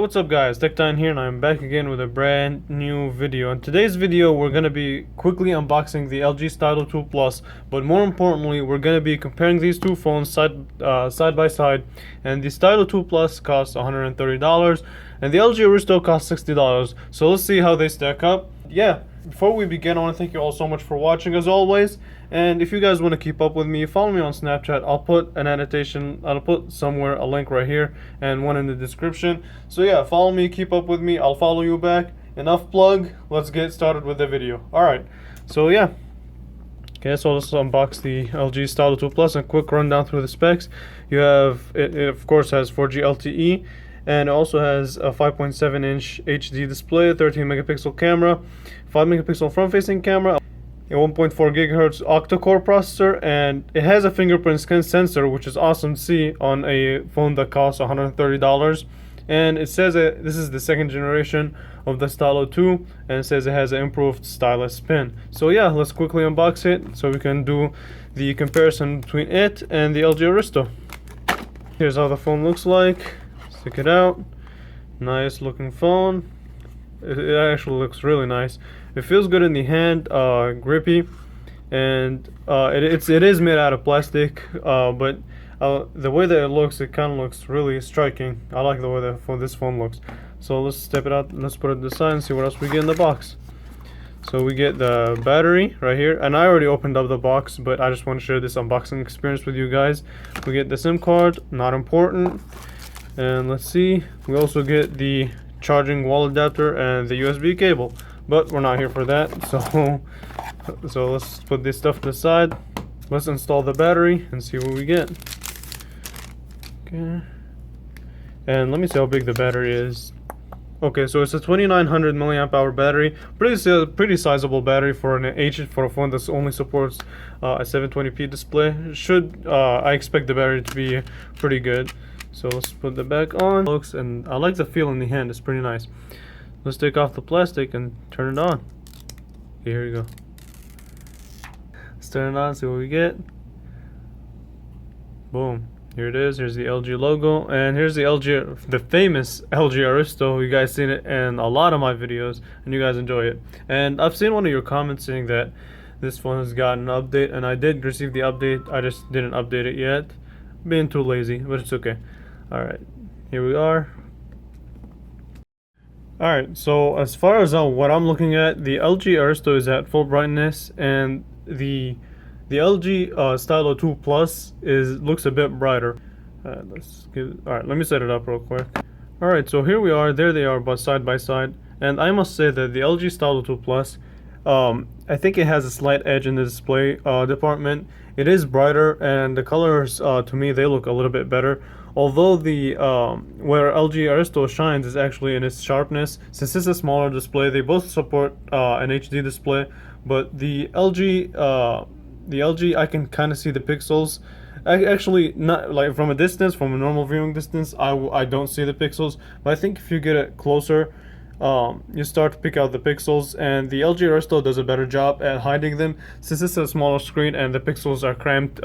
what's up guys, TechTime here, and I'm back again with a brand new video. In today's video we're going to be quickly unboxing the LG Stylo 2 Plus, but more importantly we're going to be comparing these two phones side by side. And the Stylo 2 Plus costs $130 and the LG Aristo costs $60. So let's see how they stack up. Yeah, before we begin, I want to thank you all so much for watching as always. And if you guys want to keep up with me, follow me on Snapchat. I'll put an annotation, I'll put somewhere a link right here and one in the description. So yeah, follow me, keep up with me, I'll follow you back. Enough plug, let's get started with the video. Alright, so yeah. Okay, so let's unbox the LG Stylo 2 Plus and quick rundown through the specs. You have, it of course has 4G LTE, and it also has a 5.7-inch HD display, 13 megapixel camera, 5 megapixel front-facing camera, a 1.4 gigahertz octa-core processor, and it has a fingerprint scan sensor, which is awesome to see on a phone that costs $130. And it says that this is the second generation of the Stylo 2, and it says it has an improved stylus pen. So yeah, let's quickly unbox it so we can do the comparison between it and the LG Aristo. Here's how the phone looks like. Stick it out. Nice looking phone. It actually looks really nice. It feels good in the hand, grippy, and it is made out of plastic, but the way that it looks, it kind of looks really striking. I like the way that this phone looks. So let's step it out, let's put it to the side and see what else we get in the box. So we get the battery right here, and I already opened up the box, but I just want to share this unboxing experience with you guys. We get the SIM card, not important, and let's see, we also get the charging wall adapter and the USB cable, but we're not here for that. So let's put this stuff to the side. Let's install the battery and see what we get. Okay, and let me see how big the battery is. Okay, so it's a 2900 milliamp hour battery. Pretty sizable battery for a phone that only supports a 720p display. I expect the battery to be pretty good. So let's put the back on. Looks, and I like the feel in the hand, it's pretty nice. Let's take off the plastic and turn it on. Okay, here we go. Let's turn it on, see what we get. Boom. Here it is. Here's the LG logo, and here's the famous LG Aristo. You guys seen it in a lot of my videos, and you guys enjoy it. And I've seen one of your comments saying that this phone has gotten an update, and I did receive the update. I just didn't update it yet. Being too lazy, but it's okay. Alright, here we are. Alright, so as far as what I'm looking at, the LG Aristo is at full brightness, and the LG Stylo 2 Plus looks a bit brighter. Alright, let me set it up real quick. Alright, so here we are, there they are, but side by side. And I must say that the LG Stylo 2 Plus, I think it has a slight edge in the display department. It is brighter, and the colors, to me, they look a little bit better. Although where LG Aristo shines is actually in its sharpness. Since it's a smaller display, they both support an HD display, but the LG, I can kind of see the pixels. Actually, not like from a distance, from a normal viewing distance, I don't see the pixels. But I think if you get it closer, you start to pick out the pixels, and the LG Aristo does a better job at hiding them, since it's a smaller screen and the pixels are cramped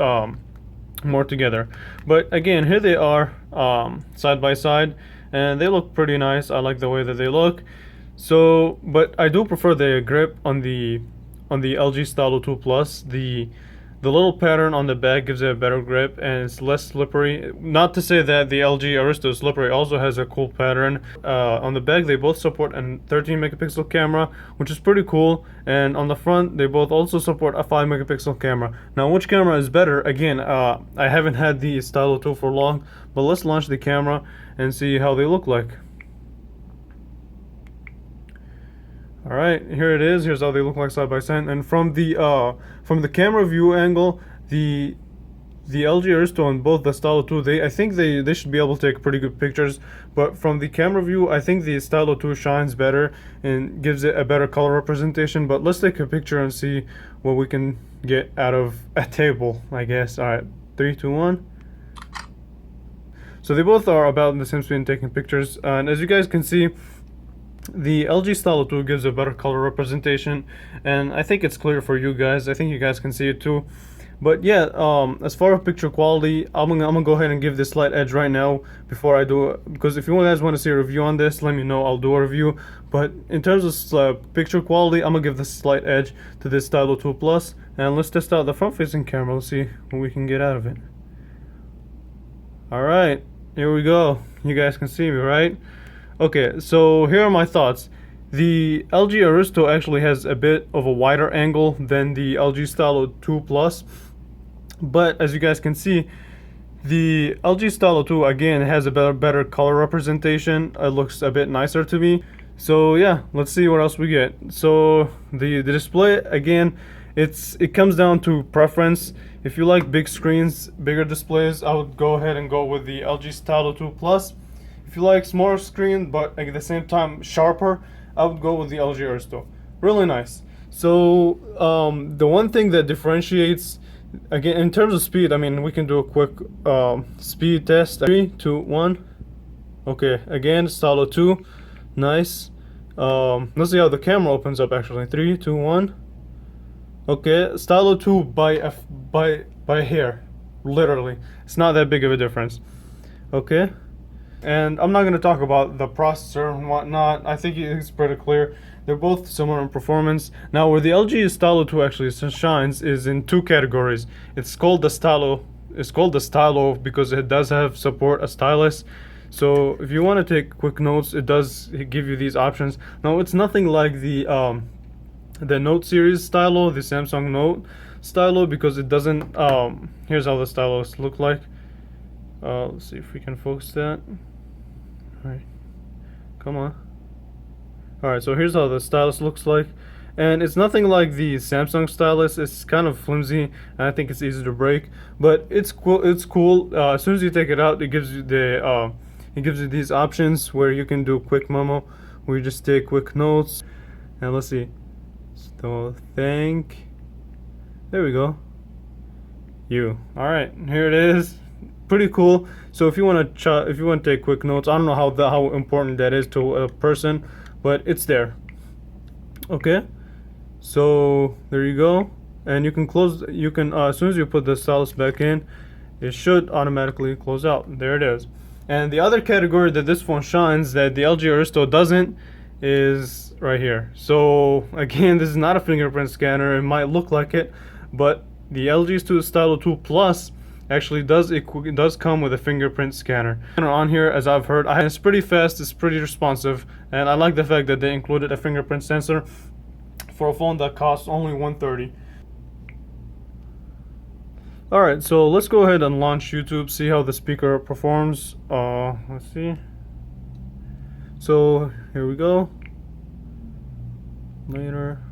more together. But again, here they are side by side, and they look pretty nice. I like the way that they look. So, but I do prefer the grip on the LG Stylo 2 Plus. The little pattern on the back gives it a better grip, and it's less slippery. Not to say that the LG Aristo is slippery, also has a cool pattern. On the back, they both support a 13 megapixel camera, which is pretty cool. And on the front, they both also support a 5 megapixel camera. Now, which camera is better? Again, I haven't had the Stylo 2 for long, but let's launch the camera and see how they look like. Alright, here it is. Here's how they look like side by side. And from the camera view angle, the LG Aristo and both the Stylo 2, I think they should be able to take pretty good pictures. But from the camera view, I think the Stylo 2 shines better and gives it a better color representation. But let's take a picture and see what we can get out of a table, I guess. Alright, 3, 2, 1. So they both are about the same speed in taking pictures. And as you guys can see, the LG Stylo 2 gives a better color representation, and I think it's clear for you guys. I think you guys can see it too. But yeah, as far as picture quality, I'm gonna go ahead and give this slight edge right now before I do it, because if you guys want to see a review on this, let me know, I'll do a review. But in terms of picture quality, I'm gonna give this slight edge to this Stylo 2 Plus, and let's test out the front-facing camera. Let's see what we can get out of it. All right, here we go. You guys can see me, right? Okay, so here are my thoughts. The LG Aristo actually has a bit of a wider angle than the LG Stylo 2 Plus. But as you guys can see, the LG Stylo 2 again has a better color representation. It looks a bit nicer to me. So yeah, let's see what else we get. So the display, again, it comes down to preference. If you like big screens, bigger displays, I would go ahead and go with the LG Stylo 2 Plus. If you like smaller screen but at the same time sharper, I would go with the LG Aristo. Really nice. So the one thing that differentiates, again, in terms of speed, I mean, we can do a quick speed test. 3, 2, 1. Okay, again, Stylo 2. Nice. Let's see how the camera opens up actually. 3, 2, 1. Okay, Stylo 2 by a hair. Literally. It's not that big of a difference. Okay. And I'm not going to talk about the processor and whatnot. I think it's pretty clear. They're both similar in performance. Now, where the LG Stylo 2 actually shines is in two categories. It's called the Stylo. It's called the Stylo because it does have support a stylus. So if you want to take quick notes, it does give you these options. Now, it's nothing like the Note series Stylo, the Samsung Note Stylo, because it doesn't. Here's how the stylus look like. Let's see if we can focus that. All right, come on. All right, so here's how the stylus looks like, and it's nothing like the Samsung stylus. It's kind of flimsy, and I think it's easy to break, but it's cool. It's cool. As soon as you take it out, it gives you these options where you can do quick memo, where you just take quick notes. And let's see. So there we go. All right, here it is. Pretty cool. So if you want to take quick notes, I don't know how important that is to a person, but it's there. Okay, so there you go, and you can close. You can as soon as you put the stylus back in, it should automatically close out. There it is. And the other category that this phone shines that the LG Aristo doesn't is right here. So again, this is not a fingerprint scanner. It might look like it, but the LG Stylo 2 Plus actually does come with a fingerprint scanner. And on here, as I've heard, it's pretty fast, it's pretty responsive, and I like the fact that they included a fingerprint sensor for a phone that costs only $130. Alright, so let's go ahead and launch YouTube, see how the speaker performs. Let's see. So here we go. Later.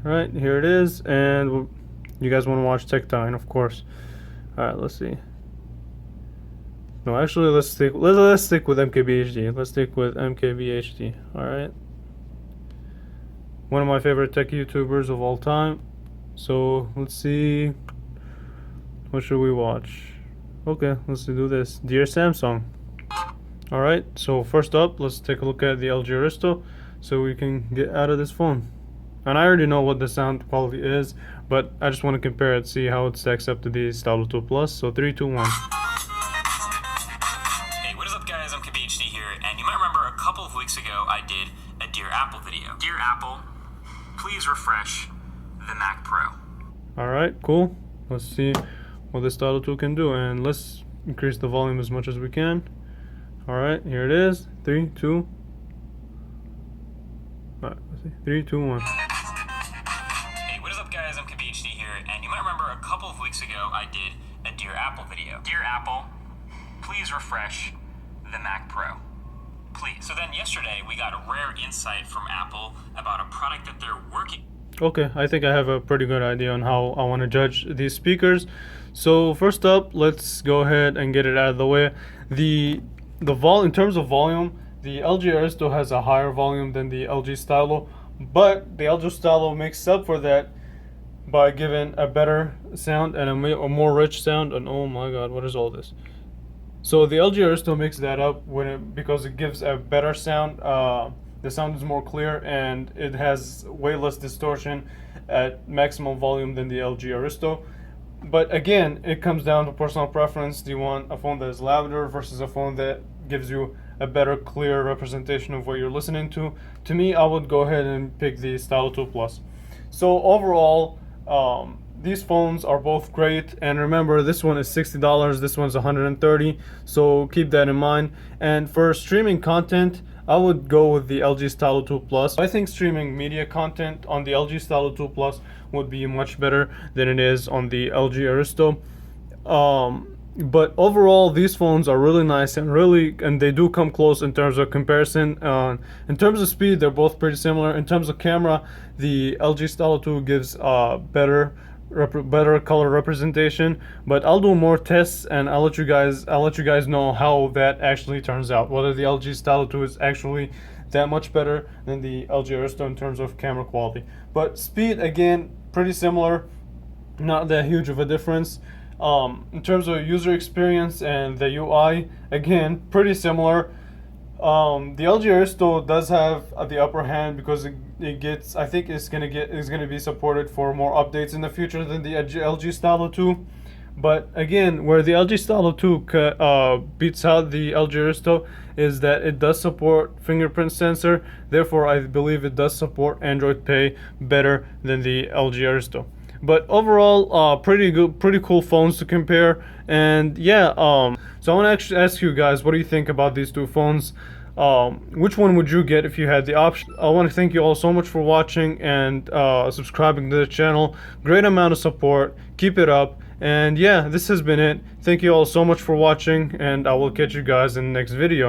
Right, here it is, and you guys want to watch TikTok, of course. Alright, let's see. No, actually, let's stick with MKBHD. Let's stick with MKBHD. Alright. One of my favorite tech YouTubers of all time. So let's see. What should we watch? Okay, let's do this. Dear Samsung. Alright, so first up, let's take a look at the LG Aristo so we can get out of this phone. And I already know what the sound quality is, but I just want to compare it, see how it stacks up to the Stylo 2 Plus. So 3, 2, 1. Hey, what is up guys, I'm KBHD here, and you might remember a couple of weeks ago I did a Dear Apple video. Dear Apple, please refresh the Mac Pro. Alright, cool. Let's see what the Stylo 2 can do, and let's increase the volume as much as we can. Alright, here it is. 3, 2. Alright, let's see. 3, 2, 1. Hey, what is up guys, I'm KBHD here, and you might remember a couple of weeks ago I did a Dear Apple video. Dear Apple, please refresh the Mac Pro. Please. So then yesterday we got a rare insight from Apple about a product that they're working. Okay, I think I have a pretty good idea on how I want to judge these speakers. So first up, let's go ahead and get it out of the way. In terms of volume, the LG Aristo has a higher volume than the LG Stylo, but the LG Stylo makes up for that by giving a better sound and a more rich sound. And oh my god, what is all this? So the LG Aristo makes that up because it gives a better sound. The sound is more clear and it has way less distortion, at maximum volume than the LG Aristo. But again, it comes down to personal preference. Do you want a phone that is louder versus a phone that gives you a better, clear representation of what you're listening to? To me, I would go ahead and pick the Stylo 2 Plus. So overall, these phones are both great, and remember, this one is $60, this one's $130, so keep that in mind. And for streaming content, I would go with the LG Stylo 2 Plus. I think streaming media content on the LG Stylo 2 Plus would be much better than it is on the LG Aristo. But overall, these phones are really nice and they do come close in terms of comparison. In terms of speed, they're both pretty similar. In terms of camera, the LG Stylo 2 gives better color representation, but I'll do more tests and I'll let you guys know how that actually turns out, whether the LG Stylo 2 is actually that much better than the LG Aristo in terms of camera quality. But speed, again, pretty similar, not that huge of a difference. In terms of user experience and the UI, again, pretty similar. The LG Aristo does have the upper hand because it gets, I think it's gonna be supported for more updates in the future than the LG Stylo 2. But again, where the LG Stylo 2 beats out the LG Aristo is that it does support fingerprint sensor. Therefore, I believe it does support Android Pay better than the LG Aristo. But overall, pretty good, pretty cool phones to compare. And yeah, so I want to actually ask you guys, what do you think about these two phones? Which one would you get if you had the option? I want to thank you all so much for watching and subscribing to the channel. Great amount of support. Keep it up. And yeah, this has been it. Thank you all so much for watching, and I will catch you guys in the next video.